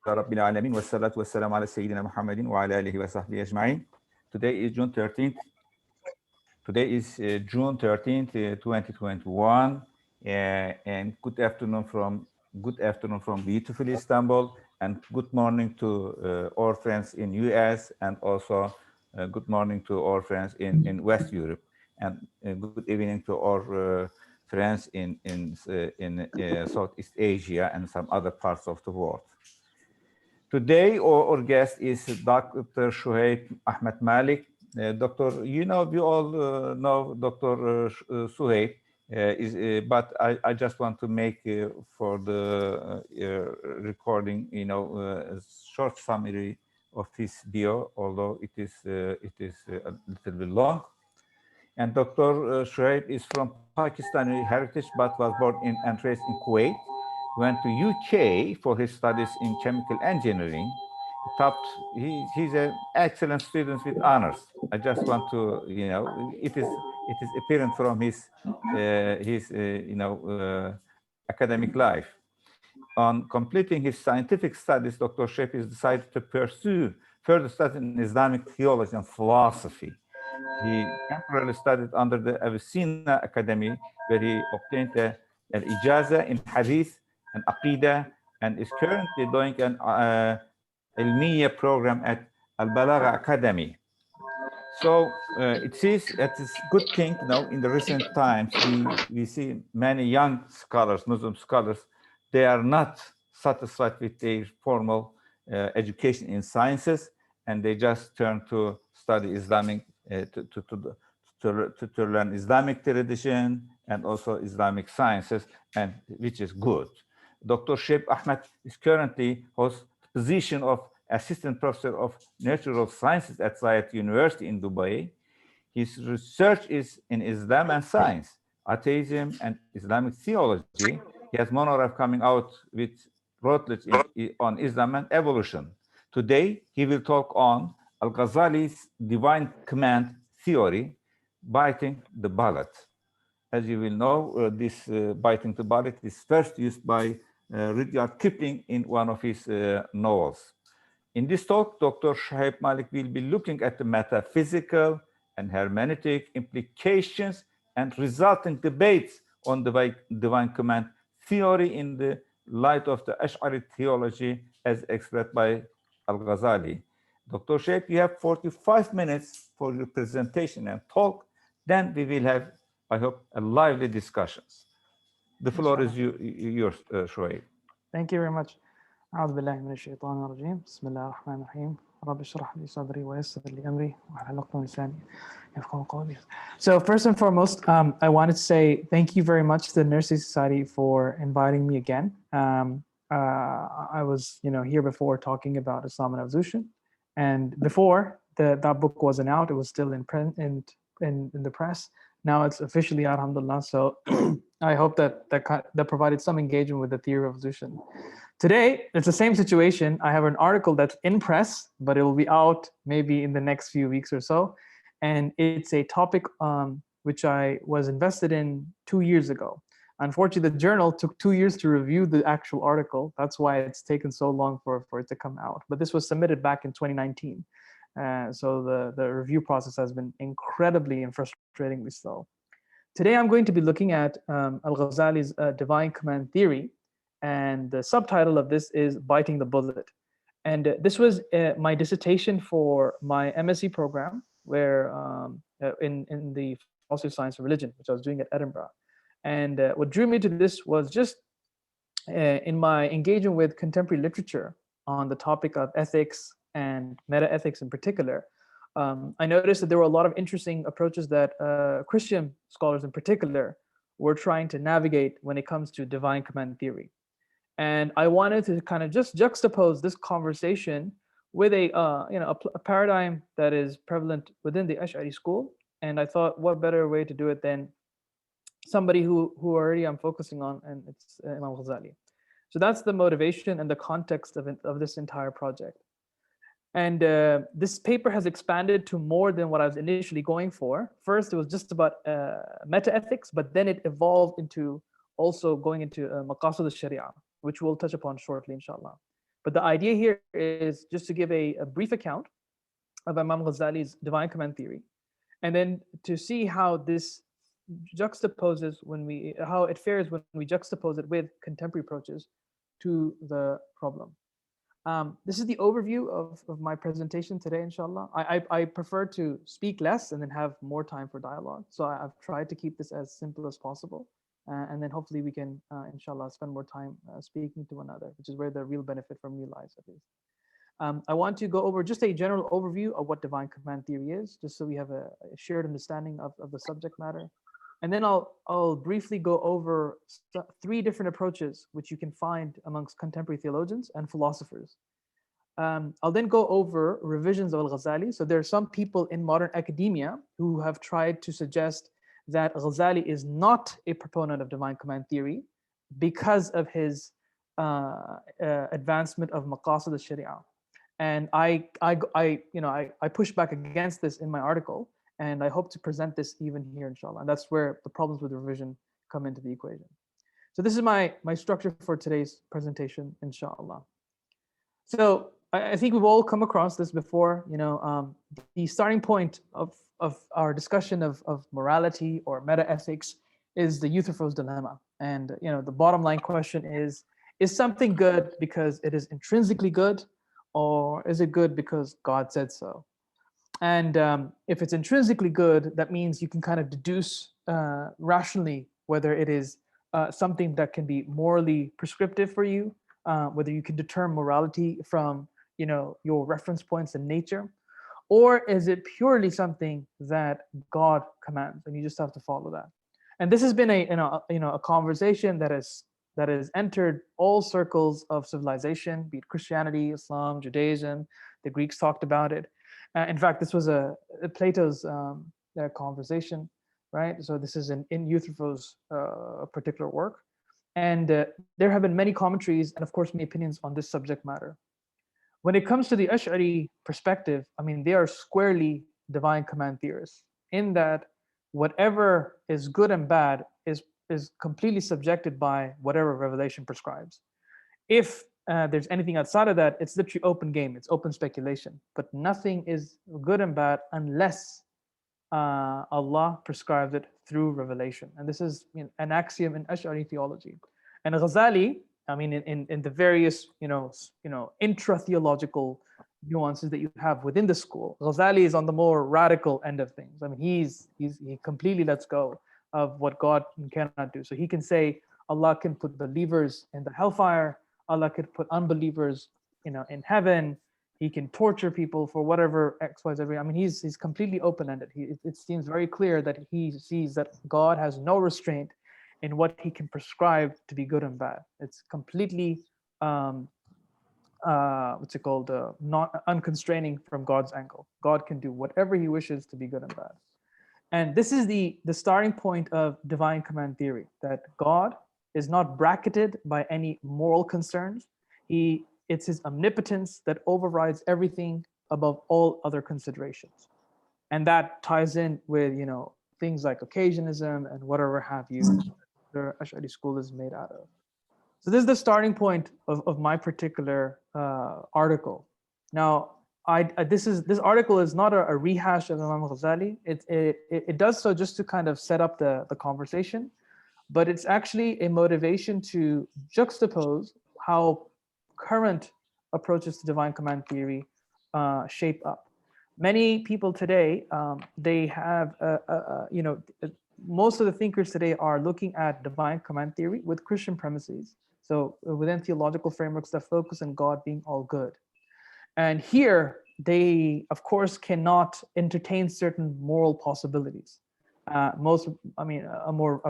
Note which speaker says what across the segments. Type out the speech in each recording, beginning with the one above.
Speaker 1: رب العالمين والصلاة والسلام على سيدنا محمد وعلى آله وصحبه أجمعين. Today is June 13th. Today is June 13th, 2021, and good afternoon from beautiful Istanbul, and good morning to our friends in US, and also good morning to our friends in West Europe, and good evening to our friends in Southeast Asia and some other parts of the world. Today, our guest is Dr. Shoaib Ahmed Malek. Doctor, we all know Dr. Shoaib, but I just want to make for the recording, a short summary of his bio, although it is a little bit long. And Dr. Shoaib is from Pakistani heritage, but was born and raised in Kuwait. Went to UK for his studies in chemical engineering. He's an excellent student with honors. I just want to, it is apparent from his academic life. On completing his scientific studies, Dr. Shoaib is decided to pursue further studies in Islamic theology and philosophy. He temporarily studied under the Avicenna Academy, where he obtained an Ijaza in Hadith and Aqidah, and is currently doing an Ilmiya program at Al-Balagha Academy. So it is good thing, in the recent times, we see many young scholars, Muslim scholars, they are not satisfied with their formal education in sciences, and they just turn to study Islamic, to learn Islamic tradition and also Islamic sciences, and which is good. Dr. Shoaib Ahmed is currently holds the position of Assistant Professor of Natural Sciences at Zayed University in Dubai. His research is in Islam and science, atheism and Islamic theology. He has monograph coming out with Routledge on Islam and evolution. Today, he will talk on Al-Ghazālī's divine command theory, biting the bullet. As you will know, this biting the bullet is first used by Rudyard Kipling in one of his novels. In this talk, Dr. Shoaib Malek will be looking at the metaphysical and hermeneutic implications and resulting debates on the divine command theory in the light of the Ash'ari theology as expressed by Al-Ghazālī. Dr. Shoaib, you have 45 minutes for your presentation and talk. Then we will have, I hope, a lively discussions. The floor is yours, Shoaib.
Speaker 2: Thank you very much. أعوذ بالله من الشيطان الرجيم بسم الله الرحمن الرحيم رب اشرح لي صدري ويسر لي أمري واحلل عقدة من لساني يفقهوا قولي. So first and foremost, I wanted to say thank you very much to the Nursing Society for inviting me again. I was, here before talking about Islam and evolution, and before that book wasn't out, it was still in print in the press. Now it's officially out, alhamdulillah. So I hope that provided some engagement with the theory of evolution. Today, it's the same situation. I have an article that's in press, but it will be out maybe in the next few weeks or so. And it's a topic which I was invested in 2 years ago. Unfortunately, the journal took 2 years to review the actual article. That's why it's taken so long for it to come out. But this was submitted back in 2019. So the review process has been incredibly and frustratingly slow. Today, I'm going to be looking at Al-Ghazālī's divine command theory. And the subtitle of this is Biting the Bullet. And this was my dissertation for my MSc program, where in the philosophy of science and religion, which I was doing at Edinburgh. And what drew me to this was just in my engagement with contemporary literature on the topic of ethics and meta-ethics in particular, I noticed that there were a lot of interesting approaches that Christian scholars in particular were trying to navigate when it comes to divine command theory. And I wanted to kind of just juxtapose this conversation with a paradigm that is prevalent within the Ash'ari school. And I thought, what better way to do it than somebody who already I'm focusing on, and it's Imam Al-Ghazālī. So that's the motivation and the context of this entire project. And this paper has expanded to more than what I was initially going for. First, it was just about meta-ethics, but then it evolved into also going into maqasid al-sharia, which we'll touch upon shortly, inshallah. But the idea here is just to give a brief account of Imam Ghazali's divine command theory, and then to see how this juxtaposes how it fares when we juxtapose it with contemporary approaches to the problem. This is the overview of my presentation today, inshallah. I prefer to speak less and then have more time for dialogue. So I've tried to keep this as simple as possible. And then hopefully we can, inshallah, spend more time speaking to one another, which is where the real benefit for me lies, at least. I want to go over just a general overview of what divine command theory is, just so we have a shared understanding of the subject matter. And then I'll briefly go over 3 different approaches which you can find amongst contemporary theologians and philosophers. I'll then go over revisions of Al-Ghazālī. So there are some people in modern academia who have tried to suggest that Al-Ghazālī is not a proponent of divine command theory because of his advancement of maqasid al-sharia. And I push back against this in my article, and I hope to present this even here, inshallah. And that's where the problems with revision come into the equation. So this is my structure for today's presentation, inshallah. So I think we've all come across this before. The starting point of our discussion of morality or meta-ethics is the Euthyphros Dilemma. And the bottom line question is something good because it is intrinsically good, or is it good because God said so? And if it's intrinsically good, that means you can kind of deduce rationally whether it is something that can be morally prescriptive for you, whether you can determine morality from your reference points in nature, or is it purely something that God commands and you just have to follow that? And this has been a conversation that has entered all circles of civilization, be it Christianity, Islam, Judaism. The Greeks talked about it. In fact, this was Plato's conversation, right? So this is in Euthyphros' particular work. And there have been many commentaries and, of course, many opinions on this subject matter. When it comes to the Ash'ari perspective, I mean, they are squarely divine command theorists, in that whatever is good and bad is completely subjected by whatever revelation prescribes. If there's anything outside of that, it's literally open game, it's open speculation. But nothing is good and bad unless Allah prescribes it through revelation. And this is an axiom in Ash'ari theology. And Ghazali, I mean, in the various intra-theological nuances that you have within the school, Ghazali is on the more radical end of things. I mean, he completely lets go of what God cannot do. So he can say Allah can put believers in the hellfire, Allah could put unbelievers in heaven, he can torture people for whatever X, Y, Z. I mean, he's completely open-ended. It seems very clear that he sees that God has no restraint in what he can prescribe to be good and bad. It's completely not unconstraining from God's angle. God can do whatever he wishes to be good and bad. And this is the starting point of divine command theory, that God is not bracketed by any moral concerns. It's his omnipotence that overrides everything above all other considerations. And that ties in with things like occasionism and whatever have you the Ash'ari school is made out of. So this is the starting point of my particular article. Now, this article is not a rehash of Imam Ghazali. It does so just to kind of set up the conversation, but it's actually a motivation to juxtapose how current approaches to divine command theory shape up. Many people today, they have, most of the thinkers today are looking at divine command theory with Christian premises. So within theological frameworks that focus on God being all good. And here they, of course, cannot entertain certain moral possibilities. A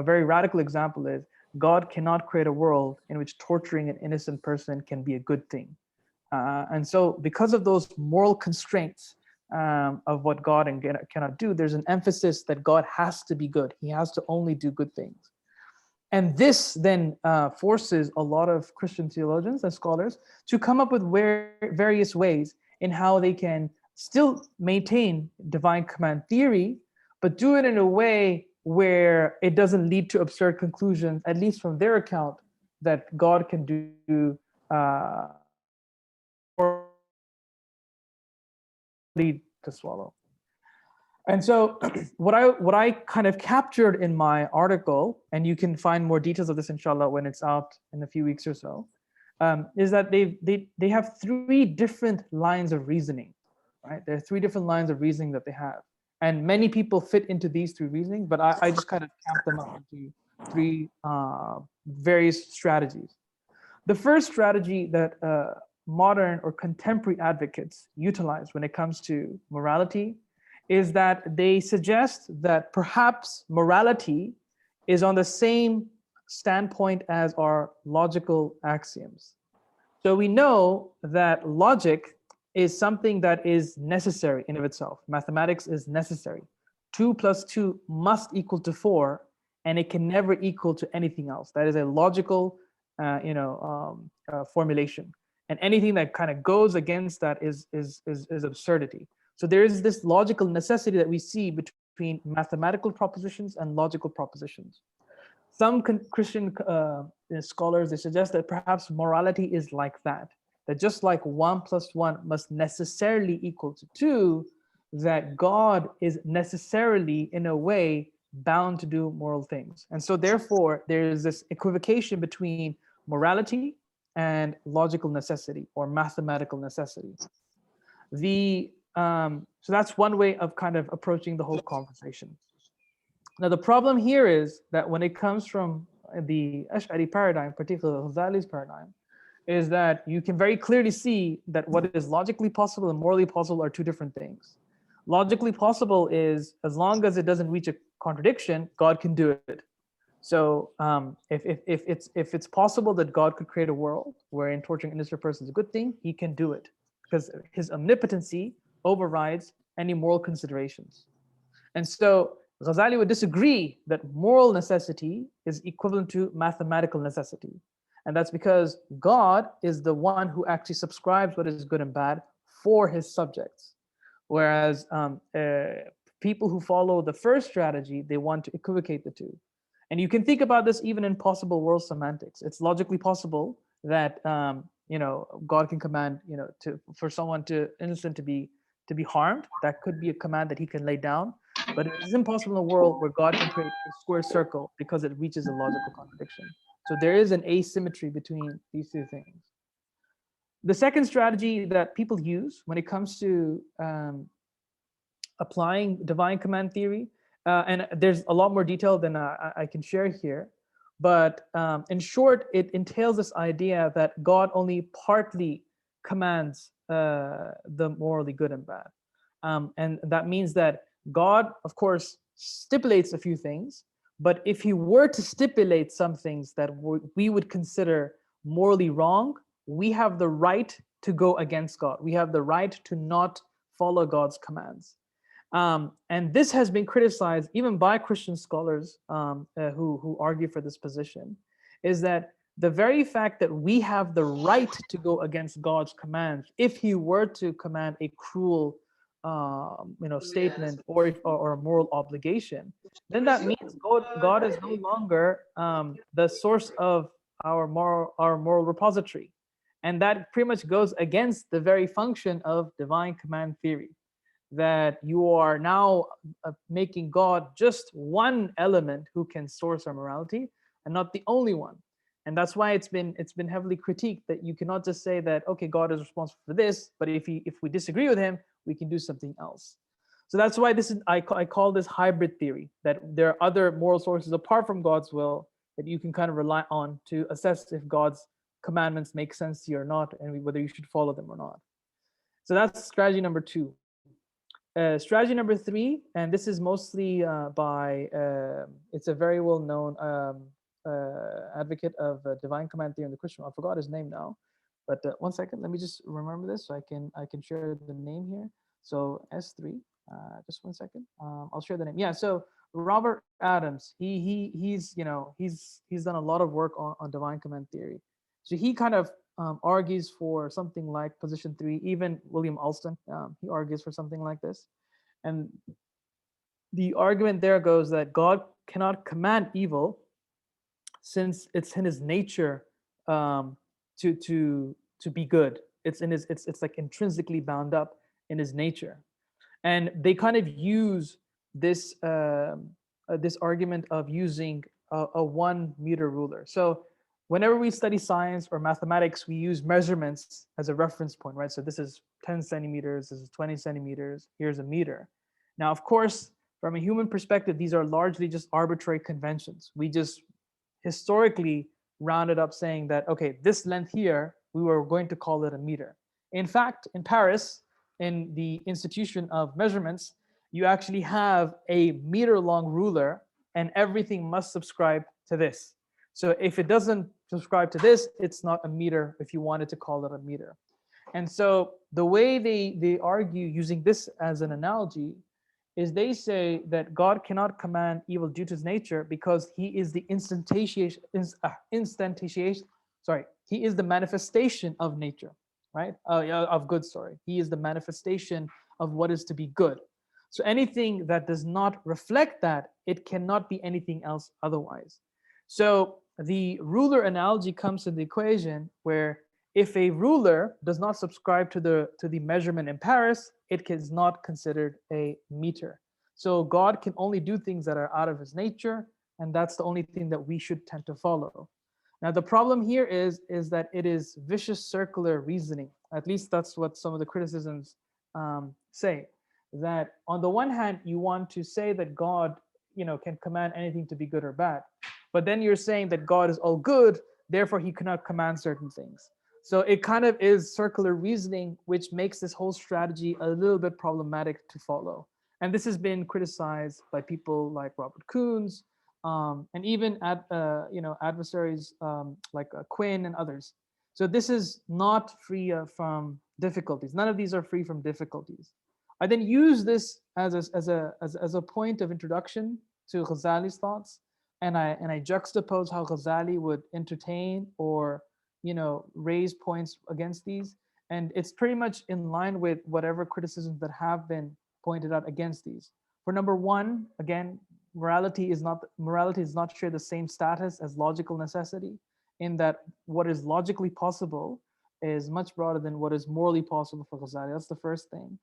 Speaker 2: very radical example is God cannot create a world in which torturing an innocent person can be a good thing. And so because of those moral constraints of what God cannot do, there's an emphasis that God has to be good. He has to only do good things. And this then forces a lot of Christian theologians and scholars to come up with various ways in how they can still maintain divine command theory, but do it in a way where it doesn't lead to absurd conclusions, at least from their account, that God can do to swallow. And so what I kind of captured in my article, and you can find more details of this inshallah when it's out in a few weeks or so, is that they have three different lines of reasoning, right? There are three different lines of reasoning that they have, and many people fit into these three reasoning, but I just kind of count them up into three various strategies. The first strategy that modern or contemporary advocates utilize when it comes to morality is that they suggest that perhaps morality is on the same standpoint as our logical axioms. So we know that logic is something that is necessary in of itself. Mathematics is necessary. 2 + 2 must equal to 4, and it can never equal to anything else. That is a logical formulation. And anything that kind of goes against that is absurdity. So there is this logical necessity that we see between mathematical propositions and logical propositions. Some Christian scholars, they suggest that perhaps morality is like that just like 1 + 1 must necessarily equal to 2, that God is necessarily, in a way, bound to do moral things. And so therefore, there is this equivocation between morality and logical necessity or mathematical necessity. So that's one way of kind of approaching the whole conversation. Now, the problem here is that when it comes from the Ash'ari paradigm, particularly Al-Ghazālī's paradigm, is that you can very clearly see that what is logically possible and morally possible are two different things. Logically possible is, as long as it doesn't reach a contradiction, God can do it. So if it's possible that God could create a world wherein torturing innocent person is a good thing, he can do it, because his omnipotency overrides any moral considerations. And so Ghazali would disagree that moral necessity is equivalent to mathematical necessity. And that's because God is the one who actually subscribes what is good and bad for his subjects. Whereas people who follow the first strategy, they want to equivocate the two. And you can think about this even in possible world semantics. It's logically possible that God can command for someone innocent to be harmed. That could be a command that he can lay down. But it is impossible in a world where God can create a square circle because it reaches a logical contradiction. So there is an asymmetry between these two things. The second strategy that people use when it comes to applying divine command theory, and there's a lot more detail than I can share here, but in short, it entails this idea that God only partly commands the morally good and bad. And that means that God, of course, stipulates a few things, but if he were to stipulate some things that we would consider morally wrong, we have the right to go against God. We have the right to not follow God's commands. And this has been criticized even by Christian scholars who argue for this position, is that the very fact that we have the right to go against God's commands, if he were to command a cruel statement or a moral obligation, then that means God is no longer the source of our moral repository. And that pretty much goes against the very function of divine command theory, that you are now making God just one element who can source our morality and not the only one. And that's why it's been heavily critiqued that you cannot just say that, okay, God is responsible for this, but if we disagree with him, we can do something else. So that's why I call this hybrid theory, that there are other moral sources apart from God's will that you can kind of rely on to assess if God's commandments make sense to you or not, and whether you should follow them or not. So that's strategy number 2. Strategy number 3, and this is mostly it's a very well-known advocate of divine command theory in the Christian. I forgot his name now, but one second, let me just remember this so I can share the name here. So S3, just one second. I'll share the name. Yeah, so Robert Adams, he's done a lot of work on divine command theory. So he kind of argues for something like position 3. Even William Alston, he argues for something like this. And the argument there goes that God cannot command evil, since it's in his nature to be good. It's like intrinsically bound up in his nature, and they kind of use this this argument of using a 1 meter ruler. So whenever we study science or mathematics, we use measurements as a reference point, right? So this is 10 centimeters, this is 20 centimeters, here's a meter. Now, of course, from a human perspective, these are largely just arbitrary conventions. We just historically rounded up saying that, okay, this length here, we were going to call it a meter. In fact, in Paris, in the institution of measurements, you actually have a meter-long ruler, and everything must subscribe to this. So if it doesn't subscribe to this, it's not a meter if you wanted to call it a meter. And so the way they argue using this as an analogy is they say that God cannot command evil due to his nature because he is the he is the manifestation of nature, right? Of good, sorry. He is the manifestation of what is to be good. So anything that does not reflect that, it cannot be anything else otherwise. So the ruler analogy comes in the equation where if a ruler does not subscribe to the measurement in Paris, it is not considered a meter. So God can only do things that are out of his nature, and that's the only thing that we should tend to follow. Now, the problem here is that it is vicious circular reasoning. At least that's what some of the criticisms say. That on the one hand, you want to say that God, can command anything to be good or bad, but then you're saying that God is all good, therefore he cannot command certain things. So it kind of is circular reasoning, which makes this whole strategy a little bit problematic to follow. And this has been criticized by people like Robert Koons, and even adversaries like Quinn and others. So this is not free from difficulties. None of these are free from difficulties. I then use this as a point of introduction to Ghazali's thoughts, and I juxtapose how Ghazali would entertain or raise points against these, and it's pretty much in line with whatever criticisms that have been pointed out against these. For number one, again, morality does not share the same status as logical necessity, in that what is logically possible is much broader than what is morally possible for Ghazali. That's the first thing.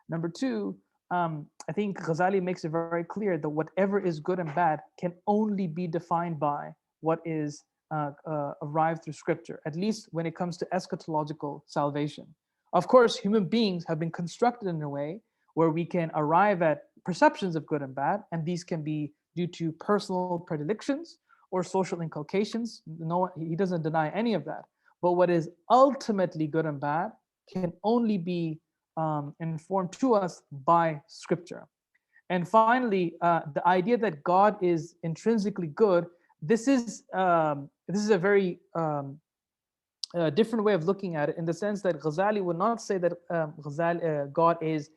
Speaker 2: Number two, I think Ghazali makes it very clear that whatever is good and bad can only be defined by what is arrived through scripture, at least when it comes to eschatological salvation. Of course, human beings have been constructed in a way where we can arrive at perceptions of good and bad, and these can be due to personal predilections or social inculcations. No, he doesn't deny any of that. But what is ultimately good and bad can only be informed to us by scripture. And finally, the idea that God is intrinsically good, this is a very different way of looking at it, in the sense that Ghazali would not say that God is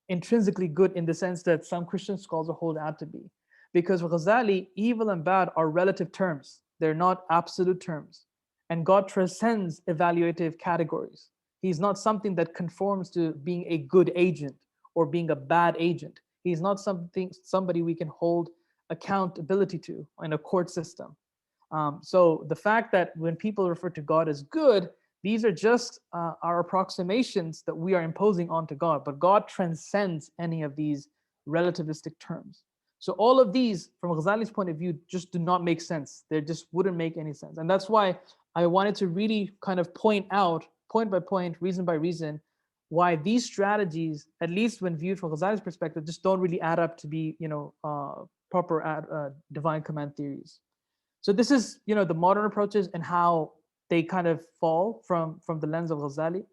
Speaker 2: intrinsically good in the sense that some Christian scholars hold out to be. Because for Ghazali, evil and bad are relative terms. They're not absolute terms. And God transcends evaluative categories. He's not something that conforms to being a good agent or being a bad agent. He's not somebody we can hold accountability to in a court system. So the fact that when people refer to God as good, these are just our approximations that we are imposing onto God, but God transcends any of these relativistic terms. So all of these, from Ghazali's point of view, just do not make sense. They just wouldn't make any sense. And that's why I wanted to really kind of point out, point by point, reason by reason, why these strategies, at least when viewed from Ghazali's perspective, just don't really add up to be, proper divine command theories. So this is, the modern approaches and how they kind of fall from the lens of Ghazali.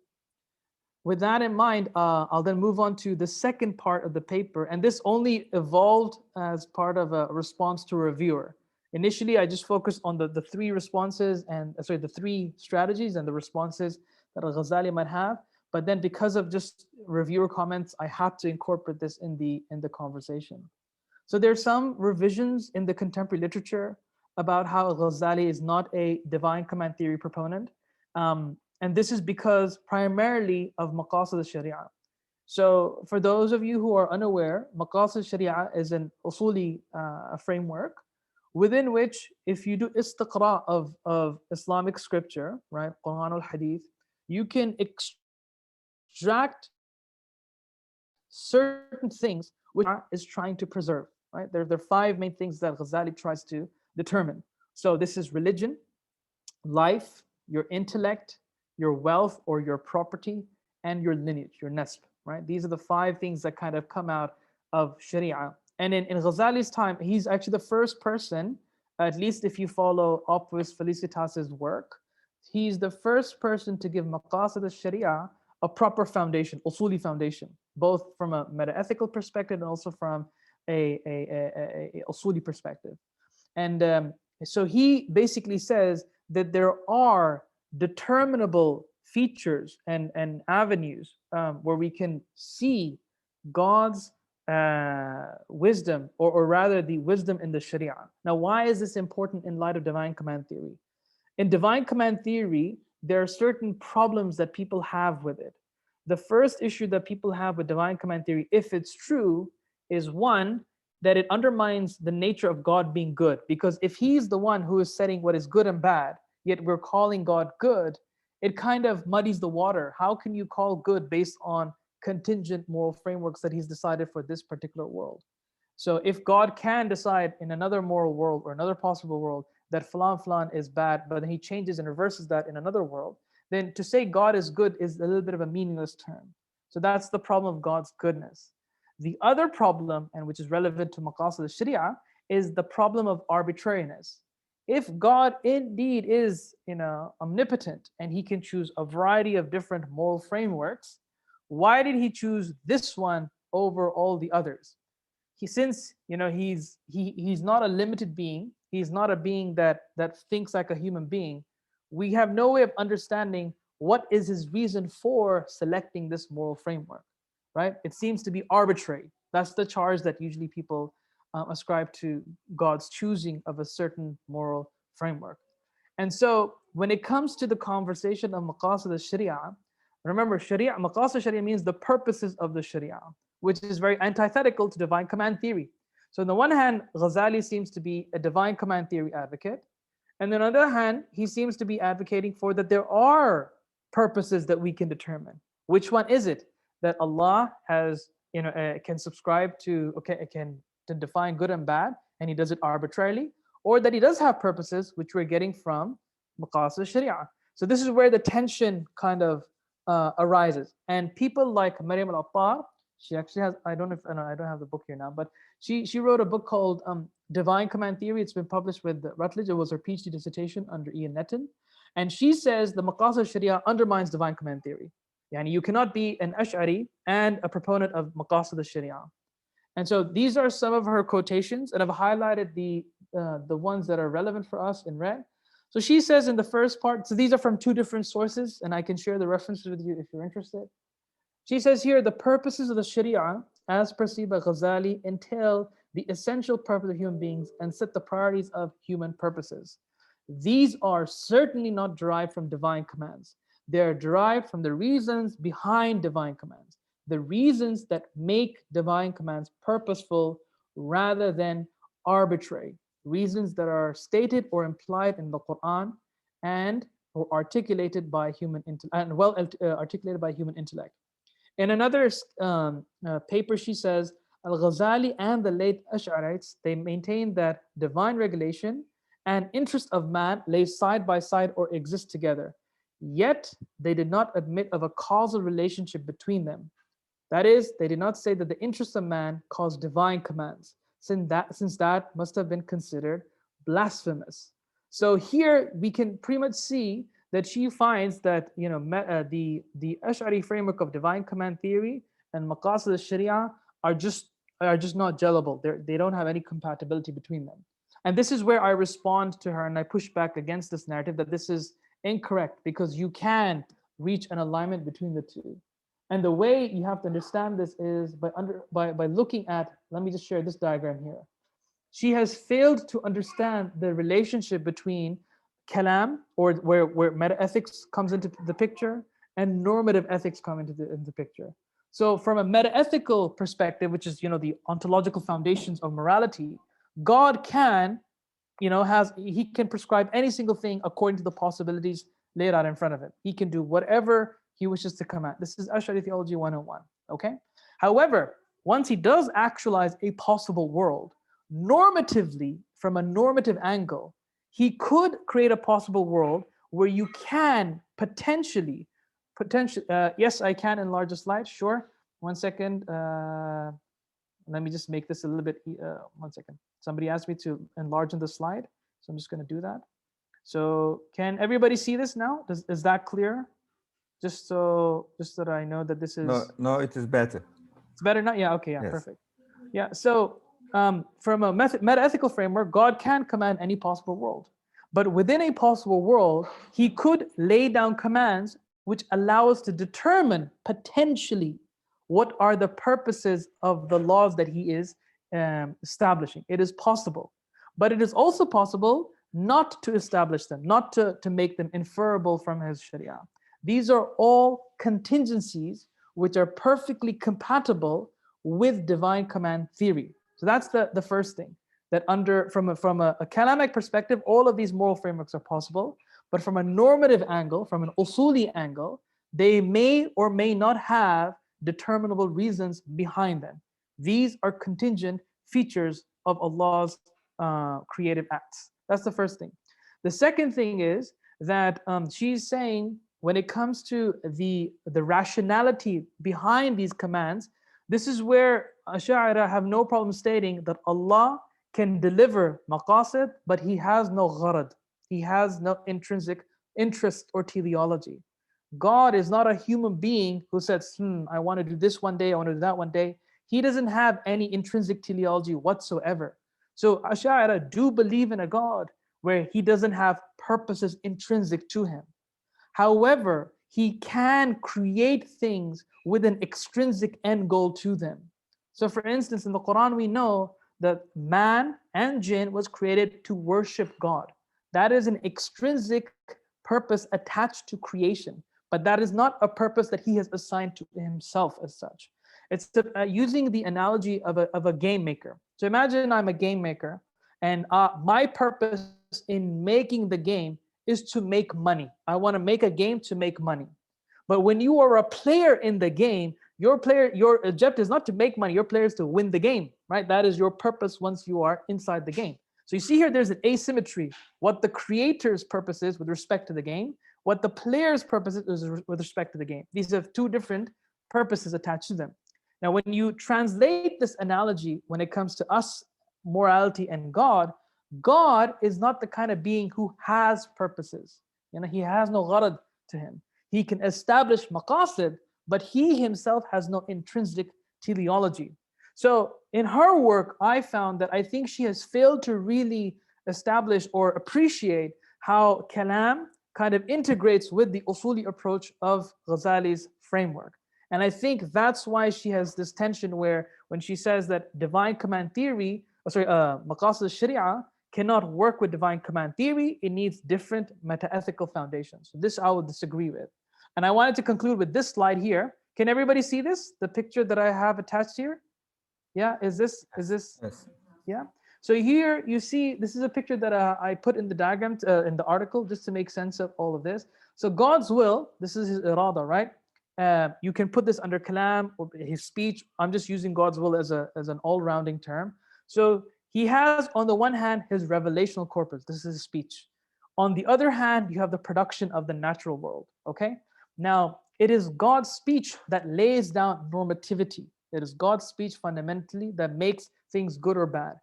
Speaker 2: With that in mind, I'll then move on to the second part of the paper. And this only evolved as part of a response to a reviewer. Initially, I just focused on the three responses and the three strategies and the responses that Al-Ghazali might have. But then because of just reviewer comments, I had to incorporate this in the conversation. So there's some revisions in the contemporary literature about how Al-Ghazali is not a divine command theory proponent. And this is because primarily of maqasid al-sharia. So for those of you who are unaware, maqasid al-sharia is an usuli framework within which, if you do istiqra of Islamic scripture, right, Quran al Hadith, you can extract certain things which is trying to preserve, right? There are five main things that Ghazali tries to determine. So this is religion, life, your intellect, your wealth or your property, and your lineage, your nasb, right? These are the five things that kind of come out of Sharia. And in Ghazali's time, he's actually the first person, at least if you follow Opus Felicitas's work, he's the first person to give Maqasid al-Sharia a proper foundation, usuli foundation, both from a meta-ethical perspective and also from a usuli perspective. And so he basically says that there are determinable features and avenues where we can see God's wisdom, or rather the wisdom in the Sharia. Now, why is this important in light of divine command theory? In divine command theory, there are certain problems that people have with it. The first issue that people have with divine command theory, if it's true, is one, that it undermines the nature of God being good. Because if he's the one who is setting what is good and bad, yet we're calling God good, it kind of muddies the water. How can you call good based on contingent moral frameworks that he's decided for this particular world? So if God can decide in another moral world or another possible world that flan is bad, but then he changes and reverses that in another world, then to say God is good is a little bit of a meaningless term. So that's the problem of God's goodness. The other problem, and which is relevant to Maqasid al-Sharia, is the problem of arbitrariness. If God indeed is, omnipotent and he can choose a variety of different moral frameworks, why did he choose this one over all the others? Since he's not a limited being, he's not a being that thinks like a human being, we have no way of understanding what is his reason for selecting this moral framework, right? It seems to be arbitrary. That's the charge that usually people ascribe to God's choosing of a certain moral framework. And so when it comes to the conversation of Maqasid al-Sharia, remember, Sharia, Maqasid al-Sharia means the purposes of the Sharia, which is very antithetical to divine command theory. So on the one hand, Ghazali seems to be a divine command theory advocate. And then on the other hand, he seems to be advocating for that there are purposes that we can determine. Which one is it? That Allah has, can subscribe to, can define good and bad, and he does it arbitrarily, or that he does have purposes, which we're getting from Maqasid Sharia. So this is where the tension kind of arises. And people like Maryam al-Attar, she actually has, I don't have the book here now, but she wrote a book called Divine Command Theory. It's been published with Rutledge. It was her PhD dissertation under Ian Netton. And she says the Maqasid Sharia undermines divine command theory. Yani you cannot be an Ash'ari and a proponent of Maqasid Sharia. And so these are some of her quotations, and I've highlighted the ones that are relevant for us in red. So she says in the first part, so these are from two different sources, and I can share the references with you if you're interested. She says here, the purposes of the Sharia, as perceived by Ghazali, entail the essential purpose of human beings and set the priorities of human purposes. These are certainly not derived from divine commands. They are derived from the reasons behind divine commands, the reasons that make divine commands purposeful rather than arbitrary, reasons that are stated or implied in the Quran and or articulated by human articulated by human intellect. In another paper, she says, Al-Ghazālī and the late Ash'arites, they maintain that divine regulation and interest of man lay side by side or exist together. Yet, they did not admit of a causal relationship between them. That is, they did not say that the interest of man caused divine commands, since that must have been considered blasphemous. So here we can pretty much see that she finds that the Ash'ari framework of divine command theory and Maqasid al-Sharia are just not gellable. They don't have any compatibility between them. And this is where I respond to her and I push back against this narrative that this is incorrect, because you can reach an alignment between the two. And the way you have to understand this is by looking at, let me just share this diagram here. She has failed to understand the relationship between kalam, or where meta-ethics comes into the picture, and normative ethics come into the picture. So from a meta-ethical perspective, which is the ontological foundations of morality, God can he can prescribe any single thing according to the possibilities laid out in front of him. He can do whatever he wishes to command. This is Ash'ari theology 101. Okay. However, once he does actualize a possible world, normatively, from a normative angle, he could create a possible world where you can potentially, yes, I can enlarge the slide. Sure. 1 second. Let me just make this a little bit, 1 second. Somebody asked me to enlarge the slide, so I'm just going to do that. So can everybody see this now? Is that clear? Just so that I know that this is...
Speaker 1: No, it is better.
Speaker 2: It's better now? Yeah, okay, yeah,
Speaker 1: yes.
Speaker 2: Perfect. Yeah, so from a meta-ethical framework, God can command any possible world. But within a possible world, he could lay down commands which allow us to determine potentially what are the purposes of the laws that he is establishing. It is possible. But it is also possible not to establish them, not to make them inferable from his Sharia. These are all contingencies which are perfectly compatible with divine command theory. So that's the first thing, that from a kalamic perspective, all of these moral frameworks are possible, but from a normative angle, from an usuli angle, they may or may not have determinable reasons behind them. These are contingent features of Allah's creative acts. That's the first thing. The second thing is that she's saying when it comes to the rationality behind these commands, this is where Ash'ari have no problem stating that Allah can deliver maqasid, but he has no gharad. He has no intrinsic interest or teleology. God is not a human being who says, I want to do this one day, I want to do that one day. He doesn't have any intrinsic teleology whatsoever. So Ash'ari do believe in a God where he doesn't have purposes intrinsic to him. However, he can create things with an extrinsic end goal to them. So for instance, in the Quran, we know that man and jinn was created to worship God. That is an extrinsic purpose attached to creation, but that is not a purpose that he has assigned to himself as such. It's using the analogy of a game maker. So imagine I'm a game maker, and my purpose in making the game is to make money. I want to make a game to make money. But when you are a player in the game, your objective is not to make money. Your player is to win the game, right? That is your purpose once you are inside the game. So you see here, there's an asymmetry. What the creator's purpose is with respect to the game, what the player's purpose is with respect to the game. These have two different purposes attached to them. Now, when you translate this analogy, when it comes to us, morality and God, God is not the kind of being who has purposes. He has no gharad to him. He can establish maqasid, but he himself has no intrinsic teleology. So in her work, I found that I think she has failed to really establish or appreciate how kalam kind of integrates with the usuli approach of Ghazali's framework. And I think that's why she has this tension where when she says that divine command theory, maqasid al-sharia cannot work with divine command theory, it needs different meta-ethical foundations. So this I would disagree with. And I wanted to conclude with this slide here. Can everybody see this? The picture that I have attached here? Yeah, is this?
Speaker 1: Yes.
Speaker 2: Yeah. So here you see, this is a picture that I put in the diagram, in the article, just to make sense of all of this. So God's will, this is his irada, right? You can put this under kalam or his speech. I'm just using God's will as an all-rounding term. So he has, on the one hand, his revelational corpus. This is his speech. On the other hand, you have the production of the natural world, okay? Now, it is God's speech that lays down normativity. It is God's speech fundamentally that makes things good or bad.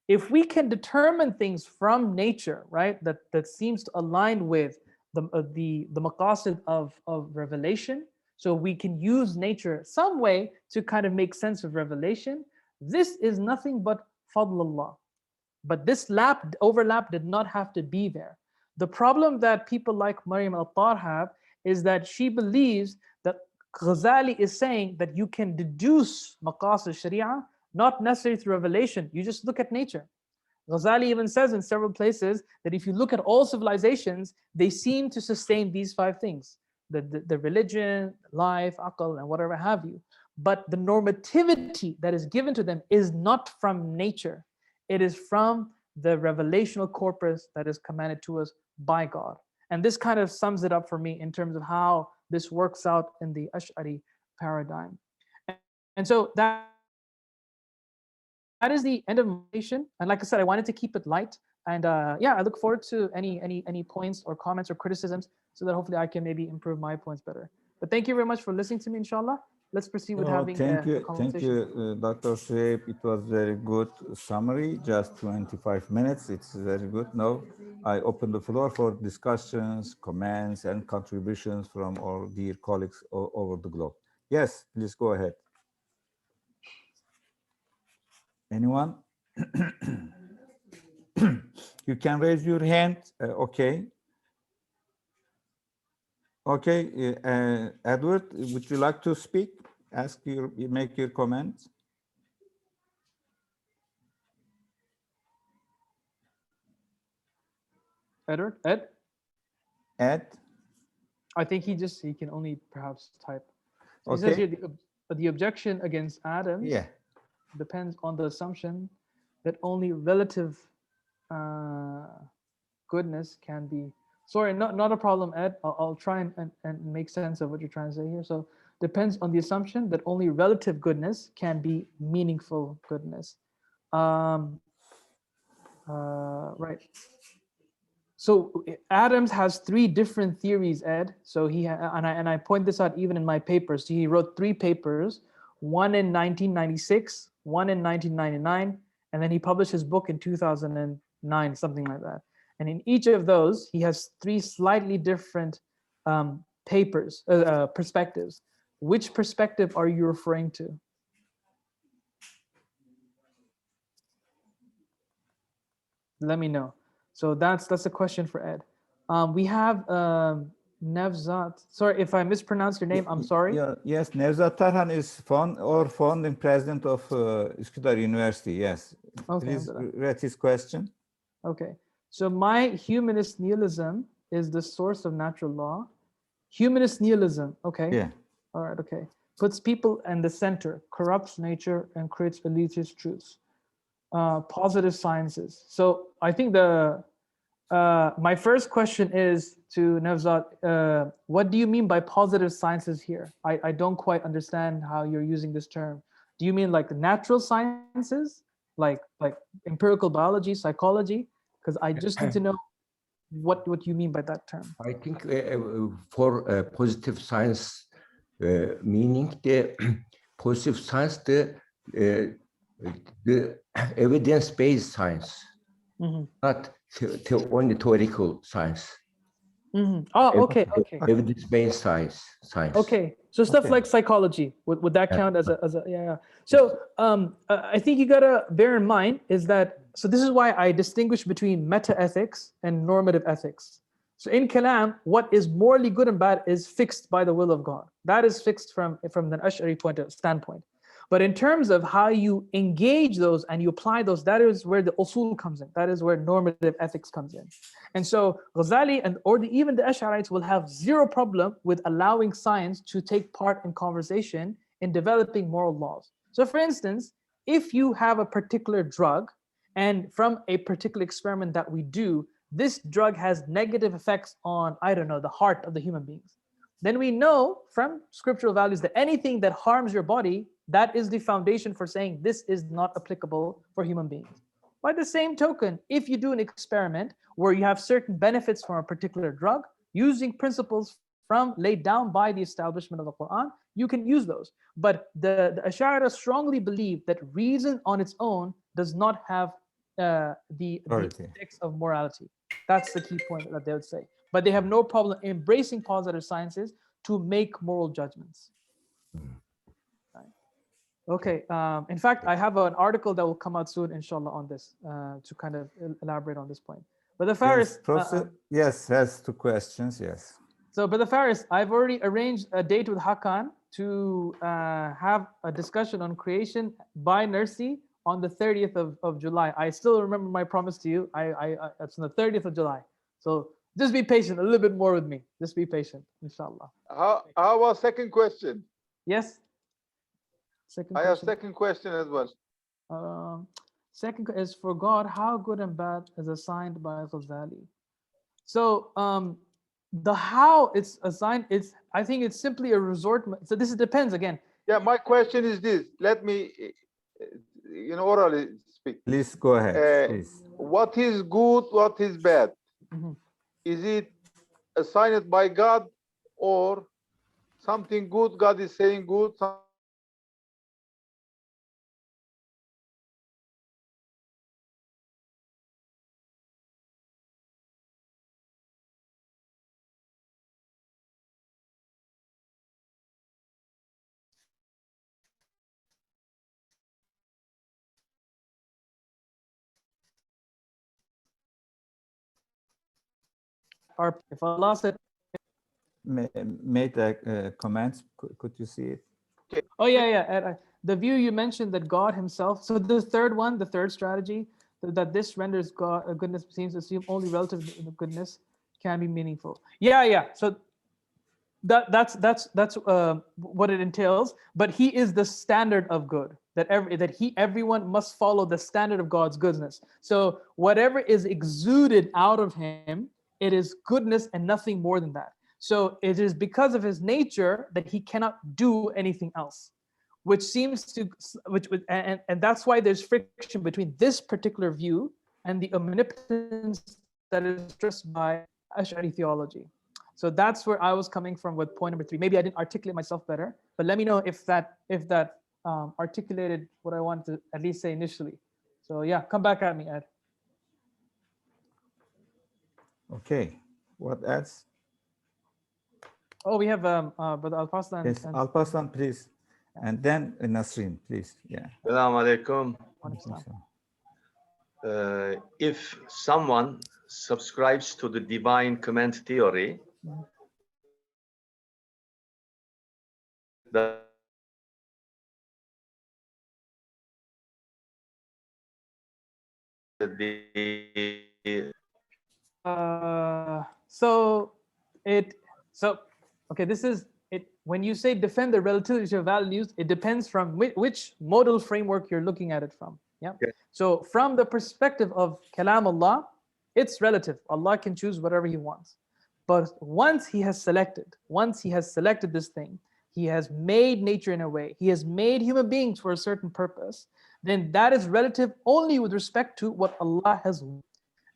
Speaker 2: If we can determine things from nature, right, that seems to align with the maqasid of revelation, so we can use nature some way to kind of make sense of revelation, this is nothing but fadlullah. But this overlap did not have to be there. The problem that people like Maryam al-Tar have is that she believes that Ghazali is saying that you can deduce maqasid sharia, not necessarily through revelation. You just look at nature. Ghazali even says in several places that if you look at all civilizations, they seem to sustain these 5 things: the religion, life, aql, and whatever have you. But the normativity that is given to them is not from nature. It is from the revelational corpus that is commanded to us by God. And this kind of sums it up for me in terms of how this works out in the Ash'ari paradigm. And so that is the end of my presentation. And like I said, I wanted to keep it light. And yeah, I look forward to any points or comments or criticisms so that hopefully I can maybe improve my points better. But thank you very much for listening to me, inshallah. Let's proceed with having a conversation.
Speaker 1: Thank you, Dr. Shoaib. It was very good summary, just 25 minutes. It's very good. Now I open the floor for discussions, comments, and contributions from our dear colleagues all over the globe. Yes, please go ahead. Anyone? You can raise your hand. Okay. Okay, Edward, would you like to speak? Make your comments.
Speaker 2: Ed?
Speaker 1: Ed?
Speaker 2: I think he can only perhaps type. So
Speaker 1: Okay.
Speaker 2: He says here the objection against atoms depends on the assumption that only relative goodness can be. Sorry, not a problem, Ed. I'll try and make sense of what you're trying to say here. So depends on the assumption that only relative goodness can be meaningful goodness. Right. So Adams has 3 different theories, Ed. So and I point this out even in my papers. He wrote 3 papers, one in 1996, one in 1999, and then he published his book in 2009, something like that. And in each of those, he has 3 slightly different perspectives. Which perspective are you referring to? Let me know. So that's a question for Ed. We have Nevzat. Sorry if I mispronounced your name. I'm sorry.
Speaker 1: Yes, Nevzat Tarhan is founding president of Üsküdar University. Yes.
Speaker 2: Okay.
Speaker 1: Please read his question.
Speaker 2: Okay. So my humanist nihilism is the source of natural law. Humanist nihilism. Okay.
Speaker 1: Yeah.
Speaker 2: All right. Okay. Puts people in the center, corrupts nature, and creates elitist truths. Positive sciences. So I think my first question is to Nevzat, what do you mean by positive sciences here? I don't quite understand how you're using this term. Do you mean like the natural sciences, like empirical biology, psychology? Because I just need to know what you mean by that term.
Speaker 3: I think for positive science meaning, the positive science, the evidence-based science, not only theoretical science.
Speaker 2: Oh, okay.
Speaker 3: Evidence-based science.
Speaker 2: Okay, so stuff like psychology, would that count as a yeah. So I think you gotta bear in mind is that, so this is why I distinguish between meta-ethics and normative ethics. So in Kalam, what is morally good and bad is fixed by the will of God. That is fixed from the Ash'ari standpoint. But in terms of how you engage those and you apply those, that is where the usul comes in. That is where normative ethics comes in. And so Ghazālī even the Ash'arites will have zero problem with allowing science to take part in conversation in developing moral laws. So for instance, if you have a particular drug and from a particular experiment that we do, this drug has negative effects on, I don't know, the heart of the human beings. Then we know from scriptural values that anything that harms your body, that is the foundation for saying this is not applicable for human beings. By the same token, if you do an experiment where you have certain benefits from a particular drug, using principles laid down by the establishment of the Quran, you can use those. But the Ash'ari strongly believe that reason on its own does not have the ethics of morality. That's the key point that they would say. But they have no problem embracing positive sciences to make moral judgments. Okay. In fact, I have an article that will come out soon, inshallah, on this to kind of elaborate on this point. But the Faris,
Speaker 1: yes, has 2 questions. Yes.
Speaker 2: So, but the Faris, I've already arranged a date with Hakan to have a discussion on creation by Nursi on the 30th of July. I still remember my promise to you. It's on the 30th of July. So just be patient a little bit more with me. Just be patient, inshallah.
Speaker 4: How about second question?
Speaker 2: Yes.
Speaker 4: I have second question as well.
Speaker 2: Second is for God, how good and bad is assigned by Ghazali. So the how it's assigned, I think it's simply a resort. So this depends again.
Speaker 4: Yeah, my question is this. Let me, orally speak.
Speaker 1: Please go ahead. Please.
Speaker 4: What is good? What is bad? Is it assigned by God, or something good? God is saying good.
Speaker 2: Or if Allah said,
Speaker 1: made a comment, could you see it?
Speaker 2: oh yeah. The view you mentioned that God himself, so the third one, the third strategy, that this renders God goodness seems to assume only relative goodness can be meaningful. Yeah. So that's what it entails. But he is the standard of good. Everyone must follow the standard of God's goodness. So whatever is exuded out of him, it is goodness and nothing more than that. So it is because of his nature that he cannot do anything else, which seems to, and that's why there's friction between this particular view and the omnipotence that is stressed by Ash'ari theology. So that's where I was coming from with point number 3. Maybe I didn't articulate myself better, but let me know if that articulated what I wanted to at least say initially. So yeah, come back at me, Ed.
Speaker 1: Okay, what else?
Speaker 2: Oh, we have Brother Al-Paslan.
Speaker 1: Yes, Al-Paslan, please. And then Nasrin, please. Yeah.
Speaker 5: Assalamu alaikum. If someone subscribes to the divine comment theory, that
Speaker 2: okay, this is it. When you say defend the relativity of values, it depends from which modal framework you're looking at it from. Yeah.
Speaker 5: Okay.
Speaker 2: So from the perspective of Kalam Allah, it's relative. Allah can choose whatever he wants. But once he has selected this thing, he has made nature in a way, he has made human beings for a certain purpose, then that is relative only with respect to what Allah has.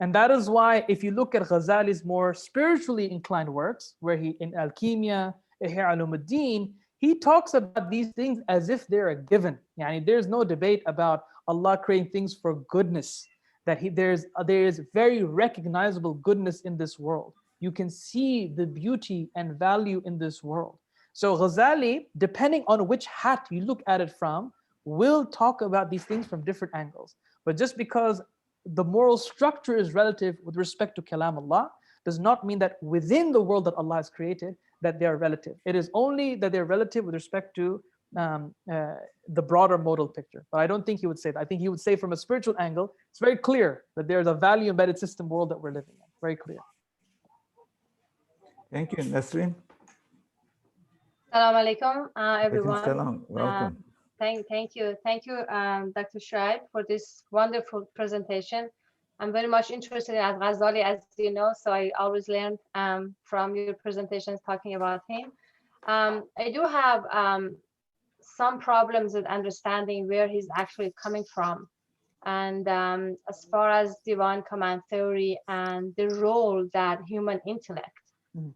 Speaker 2: And that is why if you look at Ghazali's more spiritually inclined works, where he in Al-Kimya, Ihya Ulumuddin, he talks about these things as if they're a given. Yani there's no debate about Allah creating things for goodness, that there is very recognizable goodness in this world. You can see the beauty and value in this world. So Ghazali, depending on which hat you look at it from, will talk about these things from different angles. But just because the moral structure is relative with respect to Kalam Allah does not mean that within the world that Allah has created that they are relative. It is only that they're relative with respect to the broader modal picture. But I don't think he would say that. I think he would say from a spiritual angle, it's very clear that there's a value embedded system world that we're living in. Very clear.
Speaker 1: Thank you, Nasrin.
Speaker 6: Assalamu alaikum, everyone.
Speaker 1: Salam. Welcome.
Speaker 6: Thank you, Dr. Shoaib, for this wonderful presentation. I'm very much interested in Al-Ghazālī, as you know, so I always learn from your presentations talking about him. I do have some problems with understanding where he's actually coming from. And as far as divine command theory and the role that human intellect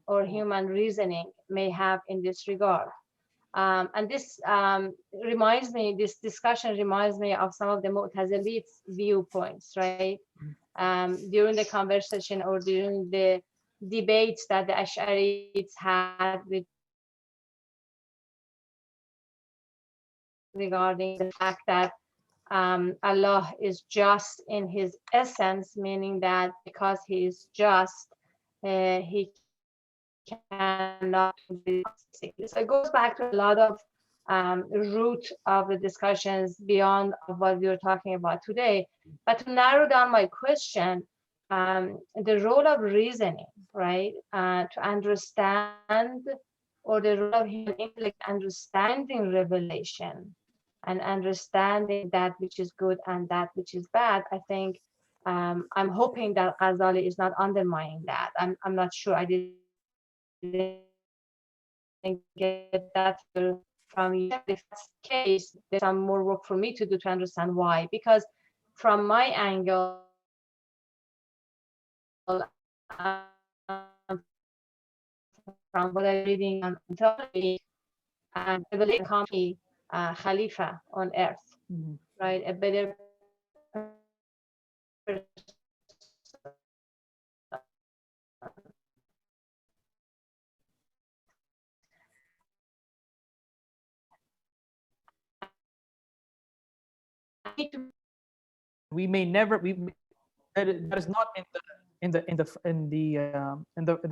Speaker 6: or human reasoning may have in this regard. And this this discussion reminds me of some of the Mu'tazilite's viewpoints, right? During the conversation or during the debates that the Ash'arites had with regarding the fact that Allah is just in his essence, meaning that because he is just, he cannot be. So it goes back to a lot of root of the discussions beyond what we were talking about today. But to narrow down my question, the role of reasoning, right, to understand, or the role of human intellect understanding revelation, and understanding that which is good and that which is bad, I think I'm hoping that Ghazali is not undermining that. I'm not sure. I didn't get that from you. If that's the case, there's some more work for me to do to understand why. Because from my angle, from what I'm reading on ontology, and revelation comes Khalifa on earth, right? A better
Speaker 2: We may never, that is not in the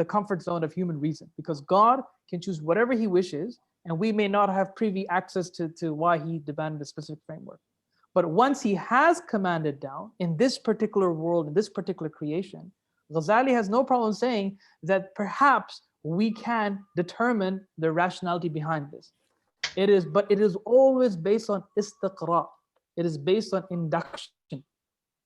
Speaker 2: comfort zone of human reason, because God can choose whatever he wishes, and we may not have privy access to why he demanded a specific framework. But once he has commanded down in this particular world, in this particular creation, Ghazali has no problem saying that perhaps we can determine the rationality behind this. But it is always based on istiqra. It is based on induction.